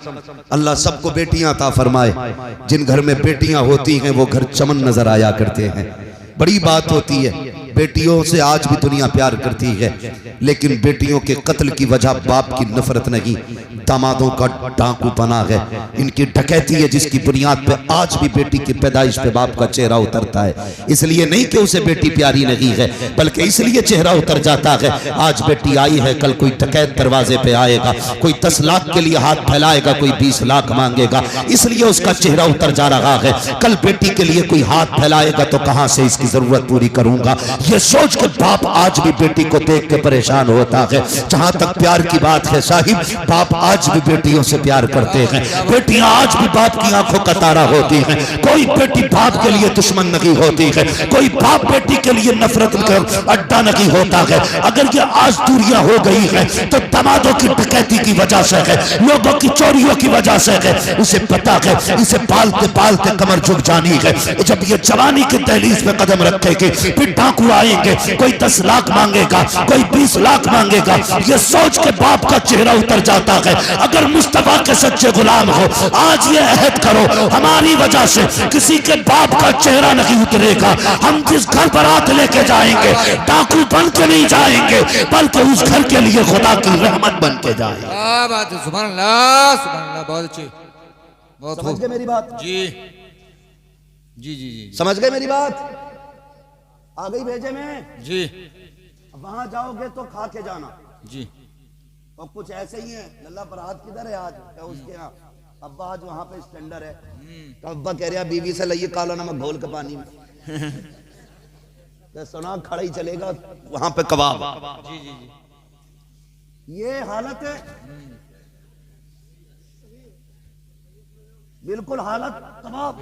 अल्लाह सबको बेटियां अता फरमाए। जिन घर में बेटियां होती हैं वो घर चमन नजर आया करते हैं। बड़ी बात होती है, बेटियों से आज भी दुनिया प्यार करती है, लेकिन बेटियों के कत्ल की वजह बाप की नफरत नहीं, दामादों का डाकूपना है, इनकी डकैती है, जिसकी बुनियाद पे आज भी बेटी की पैदाइश पे बाप का चेहरा उतरता है। इसलिए नहीं कि उसे बेटी प्यारी नहीं है, बल्कि इसलिए चेहरा उतर जाता है। आज बेटी आई है, कल कोई डकैत दरवाजे पे आएगा, कोई 10 लाख के लिए हाथ फैलाएगा, कोई 20 लाख मांगेगा, इसलिए उसका चेहरा उतर जा रहा है। कल बेटी के लिए कोई हाथ फैलाएगा तो कहां से इसकी जरूरत पूरी करूंगा, ये सोच के बाप आज भी बेटी को देख के परेशान होता है। जहां तक प्यार की बात है साहिब, बाप आज भी बेटियों से प्यार करते हैं, बेटियां आज भी बाप की आंखों का तारा होती हैं। कोई बेटी बाप के लिए दुश्मन नहीं होती है, कोई बाप बेटी के लिए नफरत का अड्डा नहीं होता है। अगर ये आज दूरियां हो गई है तो दामादों की डकैती की वजह से है, लोगों की चोरियों की वजह से है। उसे पता है इसे पालते पालते कमर झुक जानी है। जब ये जवानी की दहलीज पे कदम रखेगी फिर डाकू आएंगे, कोई 10 लाख मांगेगा, कोई 20 लाख मांगेगा, ये सोच के बाप का चेहरा उतर जाता है। अगर मुस्तफा के सच्चे गुलाम हो, आज ये अहद करो हमारी वजह से किसी के बाप का चेहरा नहीं उतरेगा। हम जिस घर बारात लेके जाएंगे डाकू बन के नहीं जाएंगे, बल्कि उस घर के लिए खुदा की रहमत बन के जाएंगे। क्या बात है, सुभान अल्लाह, सुभान अल्लाह, बहुत अच्छी, बहुत समझ गए मेरी बात? जी जी जी जी, समझ गए मेरी बात? आ गई भेजे में जी, वहां जाओगे तो खा के जाना जी। और कुछ ऐसे ही है। लल्ला बरात किधर है आज? क्या उसके यहाँ अब्बा आज वहां पे स्टैंडर है, तो अब्बा कह रहा बीवी से लाइए काला नमक घोल के पानी में तो सुना खड़ा ही चलेगा वहां पे कबाब। जी जी जी, ये हालत है, बिल्कुल हालत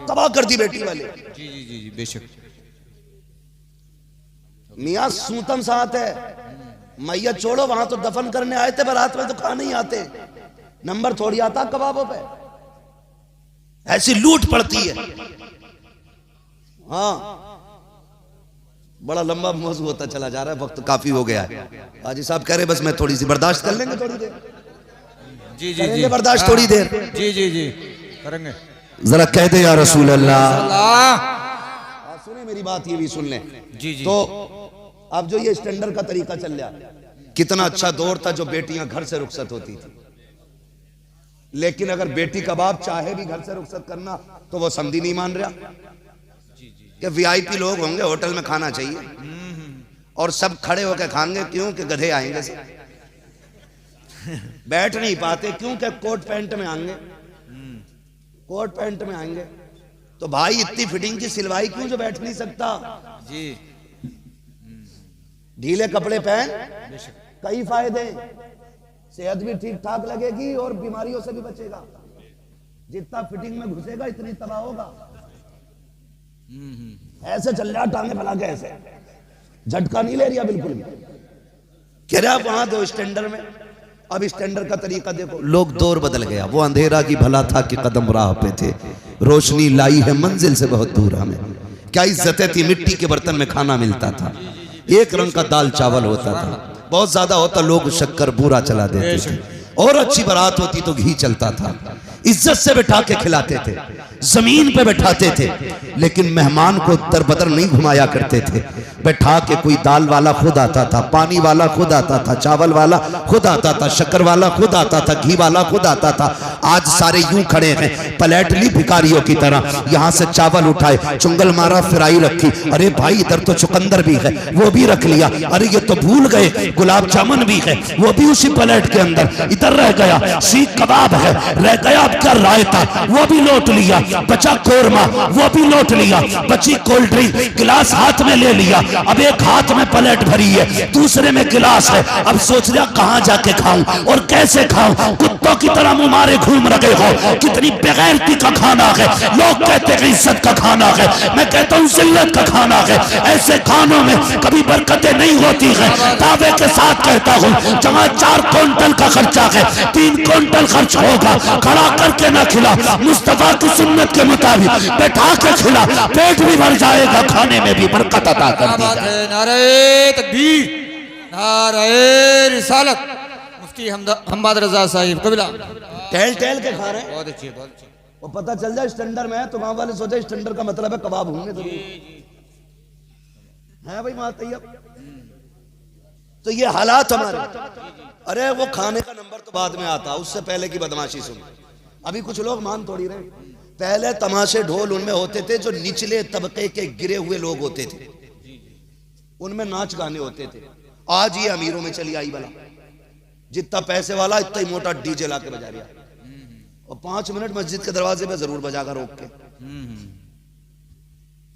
तबाह कर दी बेटी वाले। जी जी जी जी, बेशक। मियाँ सूतम साथ है, मैयत छोड़ो, वहां तो दफन करने आए थे, बारात में तो खाने ही आते, नंबर थोड़ी आता कबाबों पे। ऐसी लूट पड़ती है। हाँ, बड़ा लंबा मौजू होता चला जा रहा है, वक्त काफी हो गया है। हाजी साहब कह रहे बस मैं थोड़ी सी बर्दाश्त कर लेंगे, थोड़ी देर जी जी जी, बर्दाश्त थोड़ी देर। जी जी जी, करेंगे। जरा कह दे या रसूल अल्लाह। अल्लाह, सुने मेरी बात, ये भी सुन लें। जी जी, तो अब जो ये स्टैंडर्ड का तरीका चल रहा है, कितना अच्छा दौर था जो बेटियां घर से रुखसत होती थी। लेकिन अगर बेटी कबाब चाहे भी घर से रुखसत करना तो वो समझी नहीं मान रहा कि वीआईपी लोग होंगे, होटल में खाना चाहिए और सब खड़े होकर खाएंगे, क्यों कि गधे आएंगे सब। बैठ नहीं पाते क्यों कि कोट पैंट में आएंगे, कोट पैंट में आएंगे। तो भाई इतनी फिटिंग की सिलवाई क्यों जो बैठ नहीं सकता? जी, ढीले कपड़े पहन, कई फायदे, सेहत भी ठीक ठाक लगेगी और बीमारियों से भी बचेगा। जितना फिटिंग में घुसेगा इतनी तबाह होगा। ऐसे चल रहा टांगे फैला के, ऐसे झटका नहीं ले रहा बिल्कुल भी। कह रहा वहां दो स्टैंडर्ड में, अब स्टैंडर्ड का तरीका देखो, लोग दौर बदल गया। वो अंधेरा की भला था कि कदम राह पे थे, रोशनी लाई है मंजिल से बहुत दूर हमें। क्या इज्जतें थी, मिट्टी के बर्तन में खाना मिलता था, एक रंग का दाल चावल होता था, बहुत ज्यादा होता लोग शक्कर बूरा चला देते थे, और अच्छी बारात होती तो घी चलता था, इज्जत से बैठा के खिलाते थे, जमीन पे बैठाते थे। लेकिन मेहमान को दरबदर नहीं घुमाया करते थे, बैठा के कोई दाल वाला खुद आता था, पानी वाला खुद आता था, चावल वाला खुद आता था, शक्कर वाला खुद आता था, घी वाला खुद आता था। आज सारे यूं खड़े हैं, पलट ली भिखारियों की तरह, यहाँ से चावल उठाए, चुंगल मारा, फ्राई रखी, अरे भाई इधर तो चुकंदर भी है वो भी रख लिया, अरे ये तो भूल गए गुलाब जामुन भी है वो भी उसी प्लेट के अंदर, इधर रह गया सीख कबाब है, रह गया आपका रायता वो भी लौट लिया, बचा कोरमा वो भी लौट लिया, बची कोल्ड ड्रिंक गिलास हाथ में ले लिया। अब एक हाथ में प्लेट भरी है, दूसरे में गिलास है। अब सोच रहा कहां जाके खाऊं और कैसे खाऊं, कुत्तों की तरह मुंह मारे घूम रहे हो। कितनी बेगैरती का खाना है, लोग कहते हैं इज्जत का खाना है, मैं कहता हूं जिल्लत का खाना है। ऐसे खानों में कभी बरकतें नहीं होती है। दावे के साथ कहता हूं जहां 4 क्विंटल का खर्चा है 3 क्विंटल खर्च होगा। खड़ा करके ना खिला, मुस्तफा की सुन्नत के मुताबिक बैठा के खिला, पेट भी भर जाएगा, खाने में भी बरकत अता कर दी जाए। नारे तकबीर, नारे रिसालत, मुफ्ती हमदाद रजा साहिब कबिला। टहल टहल के खा रहे हैं। बहुत अच्छी, बहुत अच्छी। और पता चल जाए स्टैंडर में है तो गांव वाले सोचे स्टैंडर का मतलब है कबाब होंगे जरूर है भाई वहां तैयब। तो ये हालात हमारे। अरे वो खाने का नंबर तो बाद में आता, उससे पहले की बदमाशी सुन। अभी कुछ लोग मान थोड़ी रहे, पहले तमाशे ढोल उनमें होते थे जो निचले तबके के गिरे हुए लोग होते थे, उनमें नाच गाने होते थे। आज ये अमीरों में चली आई बला, जितना पैसे वाला इतना ही मोटा डीजे ला के बजा रहा, और 5 मिनट मस्जिद के दरवाजे पे जरूर बजाकर रोक के।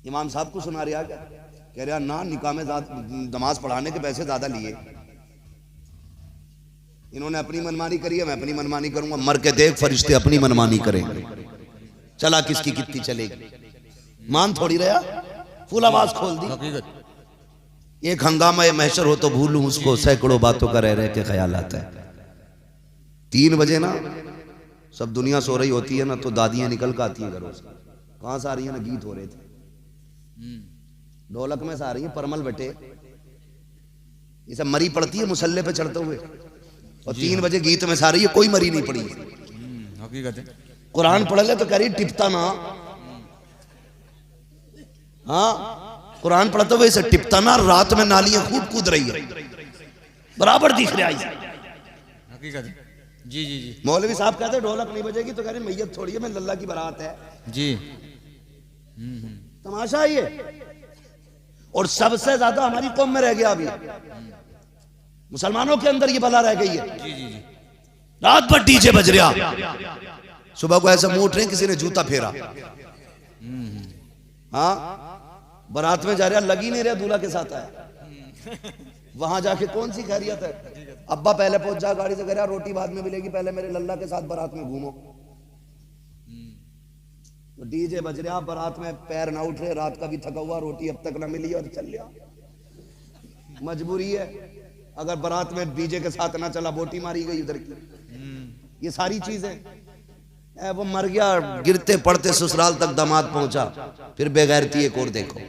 इमाम साहब को सुना रहा क्या, कह रहा ना निकाह में नमाज पढ़ाने के पैसे ज्यादा लिए, इन्होंने अपनी मनमानी करी है, मैं अपनी मनमानी करूंगा। मर के देख फरिश्ते अपनी मनमानी करेंगे, चला किसकी कितनी चलेगी। मान थोड़ी रहा, फुल आवाज खोल दी। एक हंगामा महशर हो तो भूलूं उसको, सैकड़ों बातों का रह के ख्याल आता है। 3 बजे ना सब दुनिया सो रही होती है ना, तो दादियां निकल कर आती हैं घरों से। कहां से आ रही है ना, गीत हो रहे थे, ढोलक में से आ रही है, परमल बटे ये सब मरी पड़ती है मुसल्ले पे चढ़ते हुए, और 3 बजे गीत में से आ रही है, कोई मरी नहीं पड़ी है। हकीकत है। कुरान पढ़ ले तो कह रही टिपता ना, हाँ कुरान पढ़ते हुए इसे टिपता ना, रात में नालियां खूब कूद रही है, बराबर दिख रहा है। हकीकत है। जी जी जी। मौलवी साहब कहते ढोलक नहीं बजेगी तो कह रहे मैयत थोड़ी है, मैं लल्ला की बारात है जी। तमाशा ये। और सबसे ज्यादा हमारी कौम में रह गया अभी, मुसलमानों के अंदर ये बला रह गई है। जी जी जी। रात भर डीजे बज रहा, सुबह को ऐसा मुंह उठ रहे किसी ने जूता फेरा। हाँ बारात में जा रहा, लग ही नहीं रहा दूल्हा के साथ आया, वहां जाके कौन सी खैरियत है। अब्बा पहले पहुंच जा गाड़ी से, कह रहा रोटी बाद में मिलेगी, पहले मेरे लल्ला के साथ बारात में घूमो। तो डीजे बज रहा, बारात में पैर ना उठ रहे, रात का भी थका हुआ, रोटी अब तक ना मिली और चल गया। मजबूरी है, अगर बारात में डीजे के साथ ना चला, बोटी मारी गई उधर की। ये सारी चीजें, वो मर गया, गिरते पड़ते ससुराल तक दामाद पहुंचा, फिर बेगैरती एक और देखो।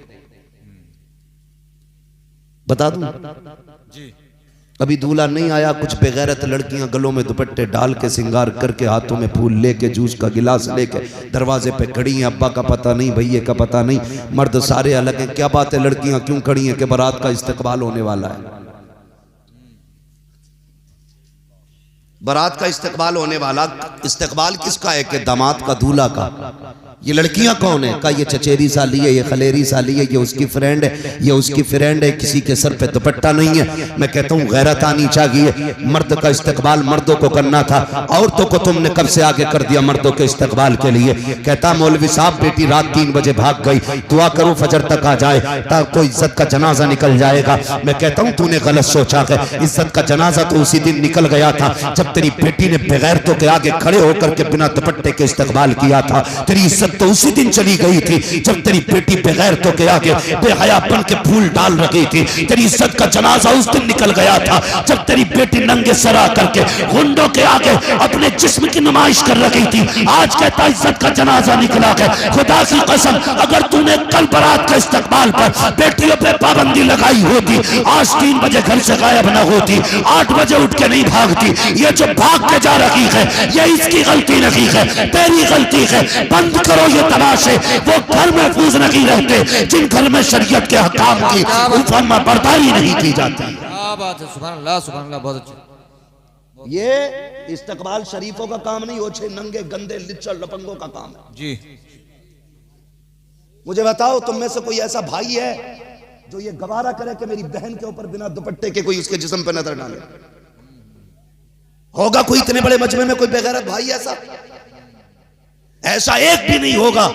बता दूं जी, अभी दूल्हा नहीं आया, कुछ बेगैरत लड़कियां गलों में दुपट्टे डाल के, सिंगार करके, हाथों में फूल लेके, जूस का गिलास लेके दरवाजे पे खड़ी हैं। अब्बा का पता नहीं, भैये का पता नहीं, मर्द सारे अलग हैं। क्या बात है, लड़कियां क्यों खड़ी हैं? कि बारात का इस्तकबाल होने वाला है। बारात का इस्तकबाल होने वाला। इस्तकबाल किसका है? कि दामाद का, दूल्हा का। ये लड़कियां कौन है? का ये चचेरी साली है, ये खलेरी साली है, ये उसकी फ्रेंड है, ये उसकी फ्रेंड है, किसी के सर पे दुपट्टा नहीं है। मैं कहता हूँ गैरत आनी चाहिए। मर्द का इस्तकबाल मर्दों को करना था, औरतों को तुमने कब से आगे कर दिया मर्दों के इस्तकबाल के लिए। कहता मौलवी साहब बेटी रात 3 बजे भाग गई, दुआ करो फजर तक आ जाए, तो इज्जत का जनाजा निकल जाएगा। मैं कहता हूँ तूने गलत सोचा है, इज्जत का जनाजा तो उसी दिन निकल गया था जब तेरी बेटी ने बेगैरतों के आगे खड़े होकर के बिना दुपट्टे के इस्तकबाल किया था। तेरी इज्जत तो उसी दिन चली गई थी जब तेरी बेटी बेगैरतों के आगे बेहयापन के फूल डाल रही थी। तेरी इज्जत का जनाजा उस दिन निकल गया था जब तेरी बेटी नंगे सरा करके गुंडों के आगे अपने जिस्म की नुमाइश कर रही थी। आज कहता इज्जत का जनाजा निकला है। खुदा की कसम अगर तूने कल बारात के इस्तकबाल पर बेटियों पे पाबंदी लगाई होती, आज 3 बजे घर से गायब न होती, 8 बजे उठ के नहीं भागती। ये जो भाग के जा रही है ये इसकी गलती नहीं है, तेरी गलती है। बंद करो ये तमाशे, वो घर महफूज नहीं रहते जिन घर में शरीयत के हकाम की फर्मा बर्दारी नहीं की जाती। क्या बात है, सुभान अल्लाह, सुभान अल्लाह, बहुत अच्छा। ये इस्तकबाल शरीफों का काम नहीं, ओछे नंगे गंदे लिच्चर लपंगों का काम है जी। मुझे बताओ तुम में से कोई ऐसा भाई है जो ये गवारा करे कि मेरी बहन के ऊपर बिना दुपट्टे के कोई उसके जिस्म पर नजर डाले? होगा कोई इतने बड़े मजमे में कोई बेगैरत भाई ऐसा? ऐसा एक भी नहीं होगा।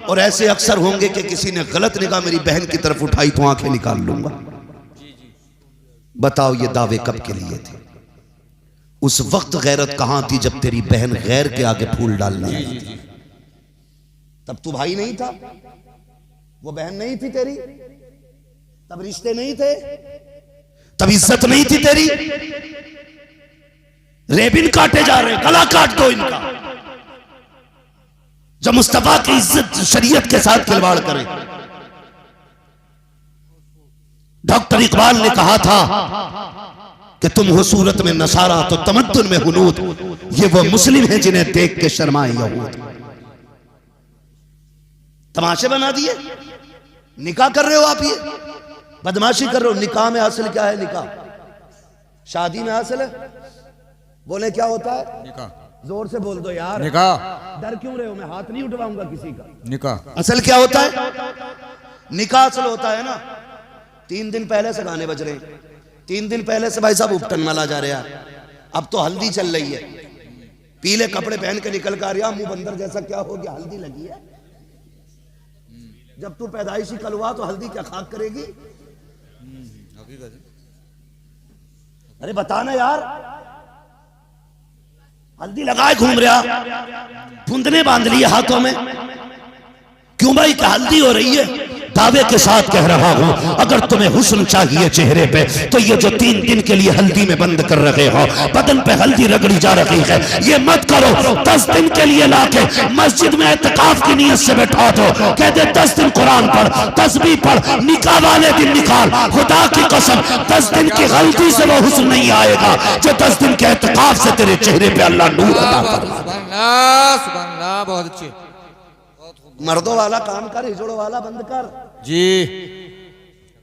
और ऐसे अक्सर होंगे कि किसी ने गलत निगाह मेरी बहन की तरफ उठाई तो आंखें निकाल लूंगा। बताओ ये दावे कब के लिए थे? उस वक्त गैरत कहां थी जब तेरी बहन गैर के आगे फूल डालना लगी थी। तब तू भाई नहीं था, वो बहन नहीं थी तेरी, तब रिश्ते नहीं थे, तब इज्जत नहीं थी तेरी। रेबिन काटे जा रहे, गला काट दो इनका जो मुस्तफा की इज्जत शरीयत के साथ खिलवाड़ करें। डॉक्टर इकबाल ने कहा था कि तुम हो सूरत में नसारा तो तमद्दुन में हुनूद। ये वो मुस्लिम हैं जिन्हें देख के शर्माए यहूद। तमाशे बना दिए। निकाह कर रहे हो आप, ये बदमाशी कर रहे हो। निकाह में हासिल क्या है? निकाह शादी में हासिल है। बोले क्या होता है? निकाह। जोर से बोल दो यार। निकाह। डर क्यों रहे हो? मैं हाथ नहीं उठवाऊंगा किसी का। निकाह असल क्या होता है? निकाह असल होता है ना, 3 दिन पहले से गाने बज रहे हैं, 3 दिन पहले से भाई साहब उपटन माला जा रहा है। अब तो हल्दी चल रही है, पीले कपड़े पहन के निकल कर आ रहा, मुंह बंदर जैसा क्या हो गया? हल्दी लगी है। जब तू पैदाइशी कलवा तो हल्दी क्या खाक करेगी? अरे बताना यार। हल्दी लगाए घूम रहा, फुंदने बांध लिए हाथों में। क्यों भाई? क्या हल्दी हो रही है? दावे के साथ कह रहा हूं, अगर तुम्हें हुस्न चाहिए चेहरे पे तो ये जो 3 दिन के लिए हल्दी में बंद कर रहे हो, बदन पे हल्दी रगड़ी जा रही है, ये मत करो। 10 दिन के लिए लाके मस्जिद में इत्तिकाफ की नियत से बैठा दो। कह दे 10 दिन कुरान पढ़, तस्बीह पढ़, निकाह वाले दिन निकाल। खुदा की कसम 10 दिन की गलती से वो हुस्न नहीं आएगा जो 10 दिन के इत्तिकाफ से तेरे चेहरे पे अल्लाह नूर अता फरमाए। सुभान अल्लाह, बहुत अच्छे। मर्दों वाला काम कर, हिजड़ों वाला बंद कर जी।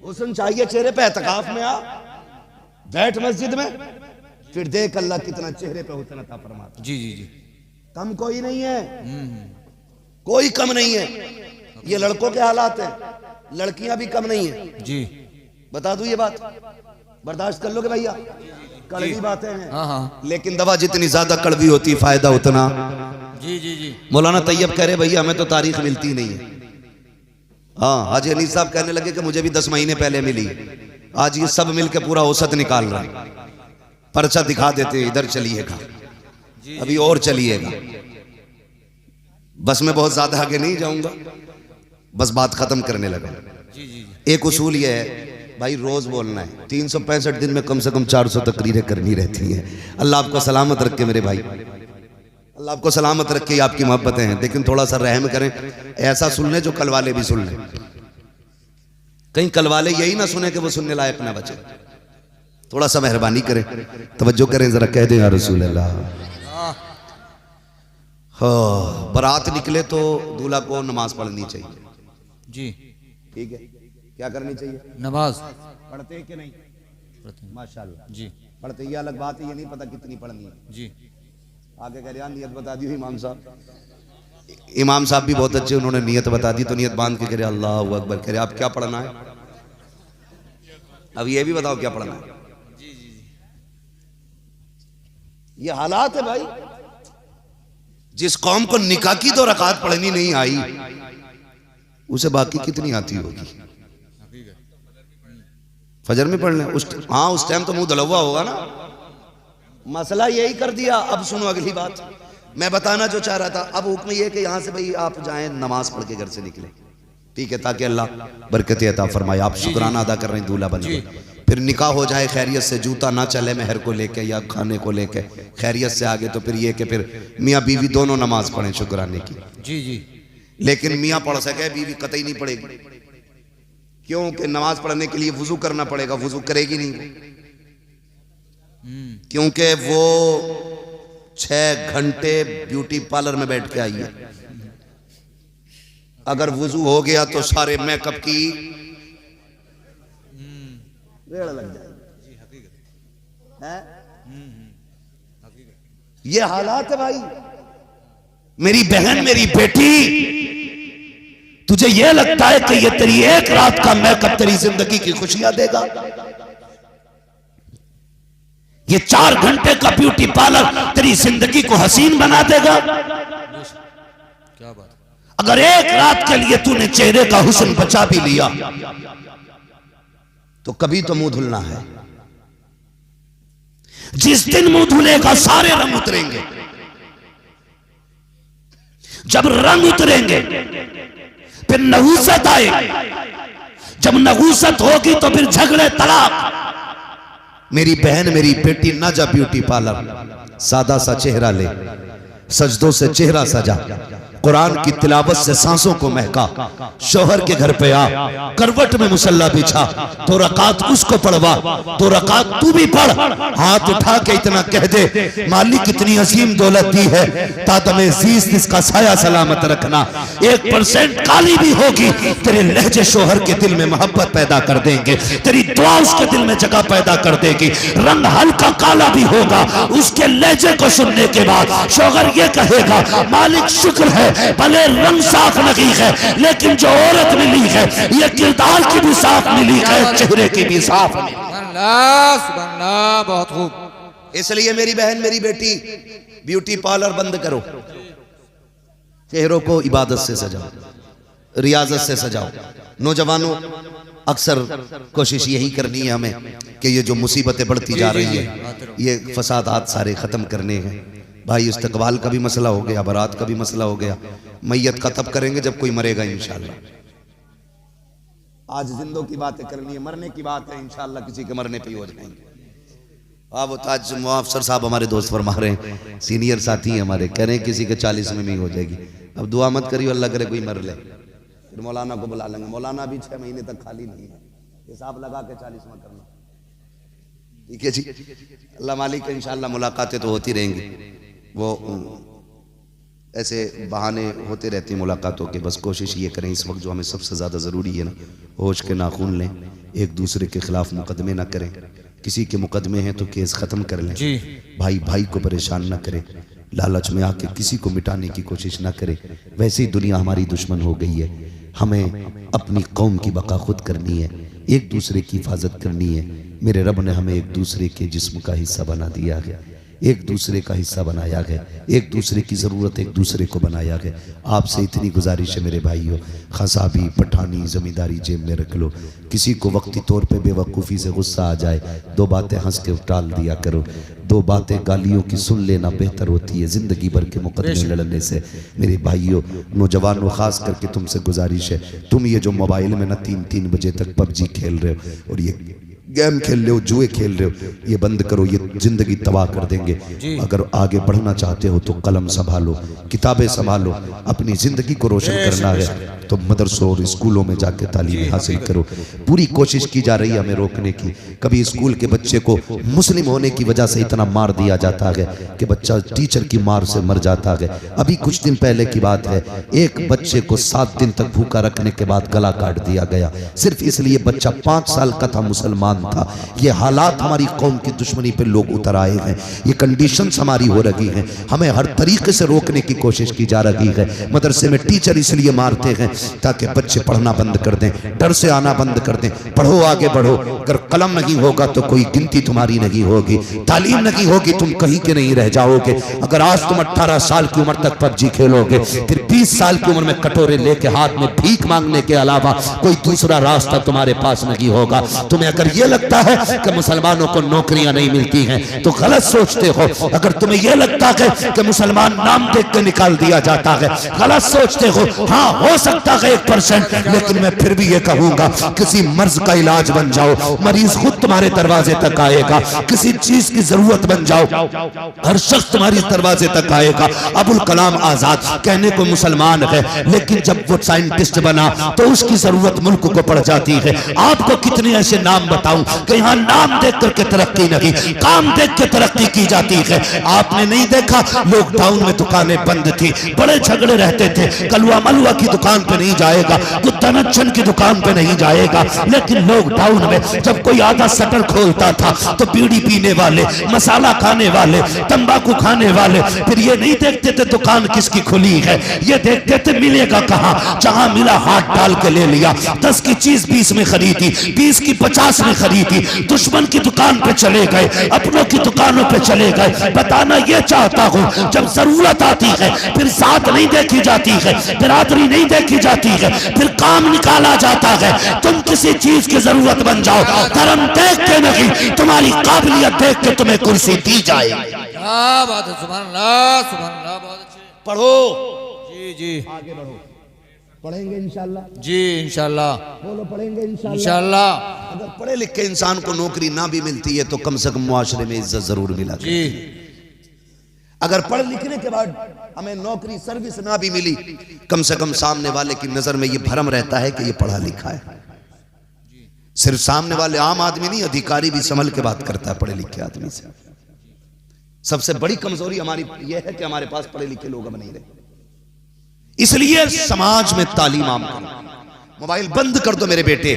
हुस्न चाहिए चेहरे पे, एतकाफ में आ, बैठ मस्जिद में, फिर देख अल्लाह कितना चेहरे पे हुस्न अता फरमाता। जी जी जी। कम कोई नहीं है, कोई कम नहीं है। ये लड़कों के हालात हैं, लड़कियां भी कम नहीं है जी। बता दूं ये बात, बर्दाश्त कर लोगे भैया? कड़वी बातें हैं। हाँ हाँ। लेकिन दवा जितनी ज्यादा कड़वी होती फायदा उतना। जी जी जी। मौलाना तैयब कह रहे भैया हमें तो तारीख मिलती नहीं है। हाँ, हाजी अनीस साहब कहने लगे कि मुझे भी 10 महीने पहले मिली। आज ये सब मिलके पूरा औसत निकाल रहा है। पर्चा दिखा देते, इधर चलिएगा, अभी और चलिएगा। बस मैं बहुत ज्यादा आगे नहीं जाऊंगा, बस बात खत्म करने लगा। एक उसूल ये है भाई, रोज बोलना है। 365 दिन में कम से कम 400 तकरीरें करनी रहती हैं। अल्लाह आपको सलामत रखे मेरे भाई, अल्लाह आपको सलामत रखे। आपकी मोहब्बतें हैं, लेकिन थोड़ा सा रहम करें। ऐसा सुन ले जो कल वाले भी सुन लें। कहीं कल वाले यही ना सुने कि वो सुनने लायक ना बचे। थोड़ा सा मेहरबानी करें, तवज्जो करें, जरा कह दें या रसूल अल्लाह। हाँ, बारात निकले तो दूल्हा को नमाज पढ़नी चाहिए। जी ठीक है, क्या करनी चाहिए? नमाज पढ़ते हैं कि नहीं? माशाल्लाह जी। पढ़ते, ये अलग बात है, ये नहीं पता कितनी पढ़नी है। जी। आगे कह रहे नियत बता दी इमाम साहब। इमाम साहब भी बहुत अच्छे, उन्होंने नियत बता दी, तो नियत बांध के कह रहे अल्लाह अकबर। कह रहे आप क्या पढ़ना है? अब ये भी बताओ क्या पढ़ना है? ये हालात है भाई। जिस कौम को निकाह की 2 रकात पढ़नी नहीं आई, उसे बाकी कितनी आती होगी? फजर में पढ़ लें हाँ, उस टाइम तो मुंह धुलवा होगा ना। मसला यही कर दिया। अब सुनो अगली बात, मैं बताना जो चाह रहा था। अब हुक्म ये कि यहाँ से भाई आप जाएं, नमाज पढ़ के घर से निकले, ठीक है, ताकि अल्लाह बरकत अता फरमाए। आप शुक्राना अदा कर रहे हैं दूल्हा बनके। फिर निकाह हो जाए खैरियत से, जूता ना चले मेहर को लेके या खाने को लेके, खैरियत से आगे तो फिर ये कि फिर मियाँ बीवी दोनों नमाज पढ़ें शुक्राने की। जी जी। लेकिन मियाँ पढ़ सके, बीवी कतई नहीं पढ़ेगी। क्योंकि नमाज पढ़ने के लिए वुजू करना पड़ेगा, वुजू करेगी नहीं, क्योंकि वो 6 घंटे ब्यूटी पार्लर में बैठ के आई है। अगर वुजू हो गया तो सारे मेकअप की रेड़ लग जाएगी। ये हालात है भाई। मेरी बहन, मेरी बेटी, तुझे यह लगता है कि ये तेरी एक रात का मेकअप तेरी जिंदगी की खुशियां देगा? ये 4 घंटे का ब्यूटी पार्लर तेरी जिंदगी को हसीन बना देगा? क्या बात। अगर एक रात के लिए तूने चेहरे का हुस्न बचा भी लिया तो कभी तो मुंह धुलना है। जिस दिन मुंह धुलेगा सारे रंग उतरेंगे। जब रंग उतरेंगे फिर नहूसत आएगी। जब नहूसत होगी तो फिर झगड़े, तलाक। मेरी बहन, मेरी बेटी, ना जा ब्यूटी पार्लर, सादा सा चेहरा ले, सजदों से चेहरा सजा, कुरान की तिलावत से सांसों को महका, शौहर के घर पे आ, करवट में मुसल्ला बिछा, 2 रकात उसको पढ़वा, 2 रकात तू भी पढ़। हाथ उठा के इतना कह दे, मालिक इतनी अजीम दौलत दी है, तादमे जीस इसका साया सलामत रखना। 1% काली भी होगी, तेरे लहजे शौहर के दिल में मोहब्बत पैदा कर देंगे, तेरी दुआ उसके दिल में जगह पैदा कर देगी। रंग हल्का काला भी होगा, उसके लहजे को सुनने के बाद शौहर ये कहेगा, मालिक शुक्र है भले रंग साफ नहीं है, लेकिन जो औरत मिली है ये किरदार की भी साफ मिली है, चेहरे की भी साफ मिली। सुभान अल्लाह, बहुत खूब। इसलिए मेरी बहन, मेरी बेटी, ब्यूटी पार्लर बंद करो, चेहरों को इबादत से सजाओ, रियाजत से सजाओ। नौजवानों, अक्सर कोशिश यही करनी है हमें कि ये जो मुसीबतें बढ़ती जा रही है, ये फसादात सारे खत्म करने हैं। भाई इस्तकबाल का भी मसला हो गया, बारात का भी मसला हो गया, मैयत का तब करेंगे जब कोई मरेगा इंशाल्लाह। आज जिंदों की बातें करनी है, मरने की बात है इंशाल्लाह किसी के मरने पे ही हो जाएंगे। वो ताज मुआफसर साहब हमारे दोस्त फरमा रहे हैं, सीनियर साथी हैं हमारे, कह रहे हैं किसी के 40 में भी हो जाएगी। अब दुआ मत करियो अल्लाह करे कोई मर ले, फिर मौलाना को बुला लेंगे। मौलाना भी 6 महीने तक खाली नहीं है, हिसाब लगा के 40 में करना, ठीक है जी। अल्लाह मालिक इंशाल्लाह मुलाकातें तो होती रहेंगी, वो ऐसे बहाने होते रहते हैं मुलाकातों के। बस कोशिश ये करें इस वक्त जो हमें सबसे ज़्यादा ज़रूरी है ना, होश के नाखून लें, एक दूसरे के खिलाफ मुकदमे ना करें, किसी के मुकदमे हैं तो केस ख़त्म कर लें, भाई भाई को परेशान ना करें, लालच में आके किसी को मिटाने की कोशिश ना करें। वैसे ही दुनिया हमारी दुश्मन हो गई है, हमें अपनी कौम की बका खुद करनी है, एक दूसरे की हिफाजत करनी है। मेरे रब ने हमें एक दूसरे के जिस्म का हिस्सा बना दिया गया, एक दूसरे का हिस्सा बनाया गया, एक दूसरे की ज़रूरत एक दूसरे को बनाया गया। आपसे इतनी गुजारिश है मेरे भाइयों, खसाबी पठानी ज़मींदारी जेब में रख लो। किसी को वक्ती तौर पे बेवकूफ़ी से गुस्सा आ जाए, 2 बातें हंस के टाल दिया करो, 2 बातें गालियों की सुन लेना बेहतर होती है ज़िंदगी भर के मुकदमे लड़ने से। मेरे भाइयों, नौजवानों, ख़ास करके तुमसे गुजारिश है, तुम ये जो मोबाइल में ना 3-3 बजे तक पबजी खेल रहे हो और ये गेम खेल रहे हो, जुए खेल रहे हो, ये बंद करो, ये जिंदगी तबाह कर देंगे। अगर आगे बढ़ना चाहते हो तो कलम संभालो, किताबें संभालो, अपनी जिंदगी को रोशन करना है तो मदरसों और स्कूलों में जाके तालीम हासिल करो। पूरी कोशिश की जा रही है हमें रोकने की। कभी स्कूल के बच्चे को मुस्लिम होने की वजह से इतना मार दिया जाता है कि बच्चा टीचर की मार से मर जाता है। अभी कुछ दिन पहले की बात है, एक बच्चे को 7 दिन तक भूखा रखने के बाद गला काट दिया गया, सिर्फ इसलिए बच्चा 5 साल का था, मुसलमान था। ये हालात हमारी कौम की दुश्मनी पे लोग उतर आए हैं, ये कंडीशंस हमारी हो रही हैं, हमें हर तरीके से रोकने की कोशिश की जा रही है। मदरसे में टीचर इसलिए मारते हैं ताकि बच्चे पढ़ना बंद कर दें, डर से आना बंद कर दें। पढ़ो, आगे बढ़ो, अगर कलम नहीं होगा तो कोई गिनती तुम्हारी नहीं होगी, तालीम नहीं होगी, तुम कहीं के नहीं रह जाओगे। अगर आज तुम 18 साल की उम्र तक पबजी खेलोगे, फिर 20 साल की उम्र में कटोरे लेके हाथ में भीख मांगने के अलावा कोई दूसरा रास्ता तुम्हारे पास नहीं होगा। तुम्हें अगर ये लगता है कि मुसलमानों को नौकरियां नहीं मिलती हैं तो गलत सोचते हो। अगर तुम्हें यह लगता है कि मुसलमान नाम देख के निकाल दिया जाता है, गलत सोचते हो। हाँ, हो सकता है 1%, लेकिन मैं फिर भी ये कहूंगा, किसी मर्ज का इलाज बन जाओ, मरीज खुद तुम्हारे दरवाजे तक आएगा। किसी चीज की जरूरत बन जाओ, हर शख्स तुम्हारे दरवाजे तक आएगा। अबुल कलाम आजाद कहने को मुसलमान है, लेकिन जब वो साइंटिस्ट बना तो उसकी जरूरत मुल्क को पड़ जाती है। आपको कितने ऐसे नाम बताऊं कि यहाँ नाम देख करके तरक्की नहीं, काम देख के तरक्की की जाती है। आपने नहीं देखा, लॉकडाउन में दुकानें बंद थी, बड़े झगड़े रहते थे, कलवा मलुआ की दुकान पे नहीं जाएगा, गुत्तानचन की दुकान पे नहीं जाएगा। लेकिन लॉकडाउन में जब कोई आधा शटर खोलता था तो बीड़ी पीने वाले, मसाला खाने वाले, तंबाकू खाने वाले फिर ये नहीं देखते थे दुकान किसकी खुली है, ये देखते थे मिलेगा कहाँ। जहां मिला हाथ डाल के ले लिया। 10 की चीज 20 में खरीदी, 20 की 50 में खरीदी। दुश्मन की दुकान पे चले गए, अपनों की दुकानों पे चले गए। बताना ये चाहता हूं, जब जरूरत आती है फिर साथ नहीं देखी जाती है, बिरादरी नहीं देखी जाती है, फिर काम निकाला जाता है। तुम किसी चीज की जरूरत बन जाओ, धर्म देख के नहीं, तुम्हारी काबिलियत देख के तुम्हें कुर्सी दी जाए। क्या बात है, सुभान अल्लाह, सुभान अल्लाह, बहुत अच्छे। पढ़ो जी जी, आगे बढ़ो, पढ़ेंगे इंशाल्लाह जी, इंशाल्लाह, बोलो पढ़ेंगे इंशाल्लाह। अगर पढ़े लिखे इंसान को नौकरी ना भी मिलती है तो कम से कम मुआशरे में इज्जत जरूर मिला जी। अगर पढ़ लिखने के बाद हमें नौकरी सर्विस ना भी मिली, कम से कम सामने वाले की नजर में ये भरम रहता है कि ये पढ़ा लिखा है। सिर्फ सामने वाले आम आदमी नहीं, अधिकारी भी संभल के बात करता है पढ़े लिखे आदमी से। सबसे बड़ी कमजोरी हमारी यह है कि हमारे पास पढ़े लिखे लोग अब नहीं रहे। इसलिए समाज में तालीम आम करो। मोबाइल बंद कर दो मेरे बेटे,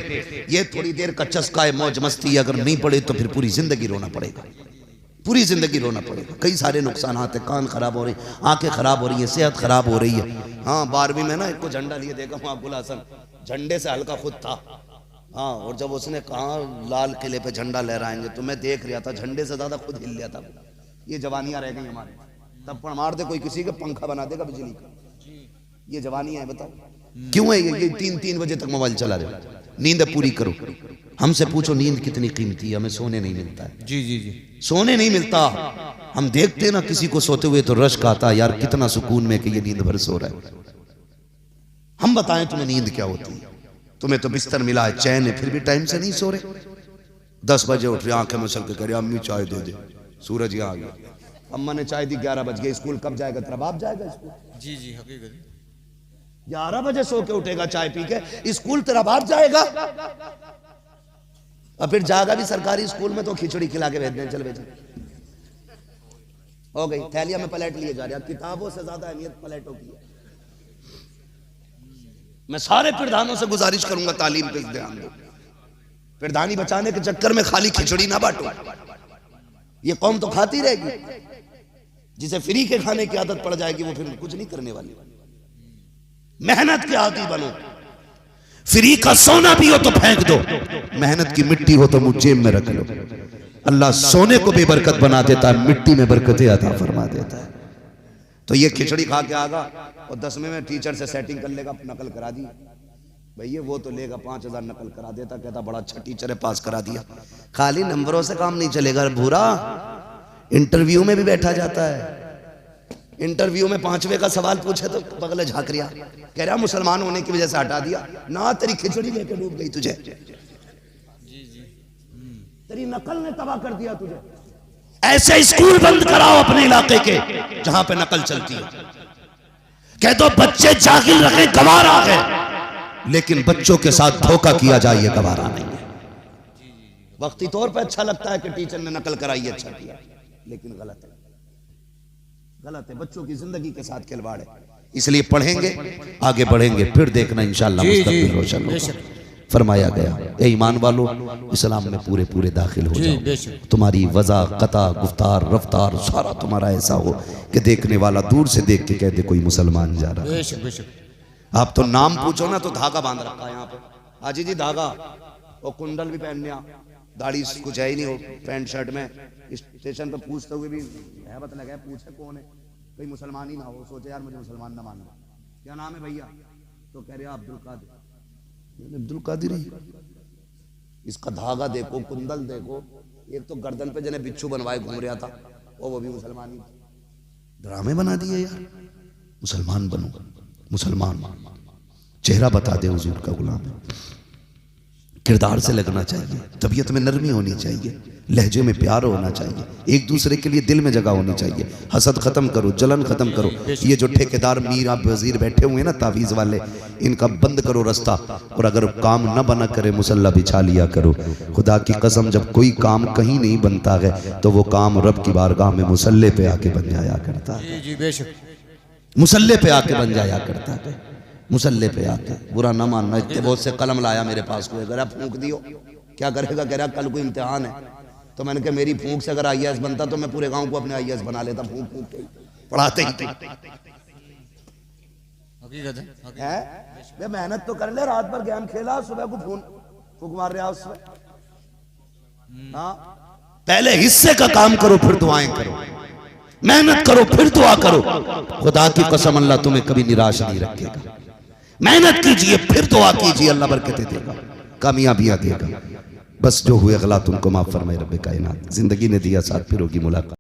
ये थोड़ी देर का चस्का है, मौज मस्ती, अगर नहीं पढ़े तो फिर पूरी जिंदगी रोना पड़ेगा, पूरी जिंदगी रोना पड़ेगा। कई सारे नुकसान आते, कान खराब हो रही, आंखें खराब हो रही है, सेहत खराब हो रही है। हाँ 12वीं में ना एक को झंडा लिए देखा हूँ, अब्दुल हसन झंडे से हल्का खुद था। हाँ, और जब उसने कहा लाल किले पे झंडा लहराएंगे तो मैं देख रहा था, झंडे से ज्यादा खुद हिल लिया था। ये जवानियां रह गई हमारे, तब पर मार दे कोई किसी का पंखा बना देगा बिजली का। ये जवानी है, बताओ क्यों है ये 3-3 बजे तक मोबाइल चला रहे हो? नींद पूरी करो। हमसे पूछो नींद कितनी कीमती है, हमें सोने नहीं मिलता है। जी जी जी, सोने नहीं मिलता। हम देखते ना किसी को सोते हुए तो रश्क आता है, यार कितना सुकून में कि ये नींद भर सो रहा है। हम बताएं तुम्हें नींद क्या होती है? तुम्हें तो बिस्तर मिला है, चैन है, फिर भी टाइम से नहीं सो रहे। 10 बजे उठ रहे, आंखें मसल के करे अम्मी चाय दे दे, सूरज यहाँ आ गया। अम्मा ने चाय दी, 11 बज गए। स्कूल कब जाएगा? तेरा बाप जाएगा स्कूल? जी जी, हकीकत 11 बजे सो के उठेगा चाय पी के, स्कूल तेरा बाप जाएगा। और फिर जाएगा भी सरकारी स्कूल में तो खिचड़ी खिला के भेज दें, चल भेज। हो गई, थैलिया में प्लेट लिए जा रहे हैं। किताबों से ज्यादा अहमियत प्लेटों की है। मैं सारे प्रधानों से गुजारिश करूंगा तालीम पे ध्यान दो। प्रधानी बचाने के चक्कर में खाली खिचड़ी ना बांटो। ये कौम तो खाती रहेगी। जिसे फ्री के खाने की आदत पड़ जाएगी वो फिर कुछ नहीं करने वाली। मेहनत के आदी बनो। फ्री का सोना भी हो तो फेंक दो, मेहनत की मिट्टी हो तो मुझ जेब में रख लो। अल्लाह सोने को बेबरकत बना देता है, मिट्टी में बरकतें अता फरमा देता है। तो ये खिचड़ी खा के आगा और 10वीं में टीचर से सेटिंग कर लेगा, नकल करा दी भैया, वो तो लेगा 5000 नकल करा देता, कहता बड़ा अच्छा टीचर है, पास करा दिया। खाली नंबरों से काम नहीं चलेगा भूरा, इंटरव्यू में भी बैठा जाता है। इंटरव्यू में 5वें का सवाल पूछे तो बगले झाँक रिया, कह रहा मुसलमान होने की वजह से हटा दिया ना, तेरी खिचड़ी लेके डूब गई तुझे। तेरी नकल ने तबाह कर दिया तुझे। ऐसे स्कूल बंद कराओ अपने इलाके के जहां पे नकल चलती है। कह दो बच्चे जागिल रखें, गवारा है, लेकिन बच्चों के साथ धोखा किया जाए ये गवारा नहीं है। वक्ती तौर पे अच्छा लगता है कि टीचर ने नकल कराई, अच्छा किया, लेकिन गलत है, गलत है। बच्चों की जिंदगी के साथ खिलवाड़ है। इसलिए पढ़ेंगे, आगे बढ़ेंगे, फिर देखना इंशाअल्लाह मुस्तकबिल रोशन होगा। फरमाया गया ए ईमान वालों, इस्लाम में पूरे पूरे दाखिल हो जाओ। तुम्हारी वज़ा, कता, गुफ्तार, रफ्तार सारा तुम्हारा ऐसा हो कि देखने वाला दूर से देख के कह दे कोई मुसलमान जा रहा है। आप तो नाम पूछो ना तो धागा बांध रखा है यहाँ पे, हाजी जी धागा, और कुंडल भी पहनने, दाढ़ी कुछ है ही नहीं हो, पैंट शर्ट में। स्टेशन पे पूछते हुए भी है पता लगा, पूछे कौन है, कोई मुसलमान ही ना हो, सोचे यार मुझे मुसलमान ना मानना, क्या नाम है भैया, तो कह रहे अब्दुल कादिर। अब्दुल कादिर ही, इसका धागा देखो, कुंडल देखो, एक तो गर्दन पे जने बिच्छू बनवाए घूम रहा था, और वो भी मुसलमान ही। ड्रामे बना दिए यार। मुसलमान बनो, मुसलमान चेहरा बता दे हुजूर का गुलाम है। किरदार से लगना चाहिए, तबीयत में नरमी होनी चाहिए, लहजे में प्यार होना चाहिए, एक दूसरे के लिए दिल में जगह होनी चाहिए। हसद खत्म करो, जलन खत्म करो। ये जो ठेकेदार मीर आप वजीर बैठे हुए हैं ना तावीज़ वाले, इनका बंद करो रास्ता, और अगर काम न बना करे मुसल्ला बिछा लिया करो। खुदा की कसम, जब कोई काम कहीं नहीं बनता है तो वो काम रब की बारगाह में मुसल्ले पे आके बन जाया करता है। जी बेशक, मुसल्ले पे आके बन जाया करता है, मुसल्ले पे आके। बुरा ना मानना, इतने बहुत से कलम लाया मेरे पास, कोई अगर आप फूंक दियो क्या करेगा, कह रहा कल को इम्तिहान है। तो मैंने कहा मेरी फूंक से अगर IAS बनता तो मैं पूरे गांव को अपने IAS बना लेता, फूंक फूंक के पढ़ाते ही थे। हकीकत है वे मेहनत तो कर ले, रात भर गेम खेला, सुबह को फूंक मार रहा उसमें। हाँ, पहले हिस्से का काम करो फिर दुआएं करो, मेहनत करो फिर दुआ करो। खुदा की कसम अल्लाह तुम्हें कभी निराश नहीं रखेगा। मेहनत कीजिए फिर दुआ कीजिए, अल्लाह बरकतें देगा, कामयाबियां देगा। बस जो हुए गलत उनको माफ फरमाए रब्बे कायनात। जिंदगी ने दिया साथ, फिर होगी मुलाकात।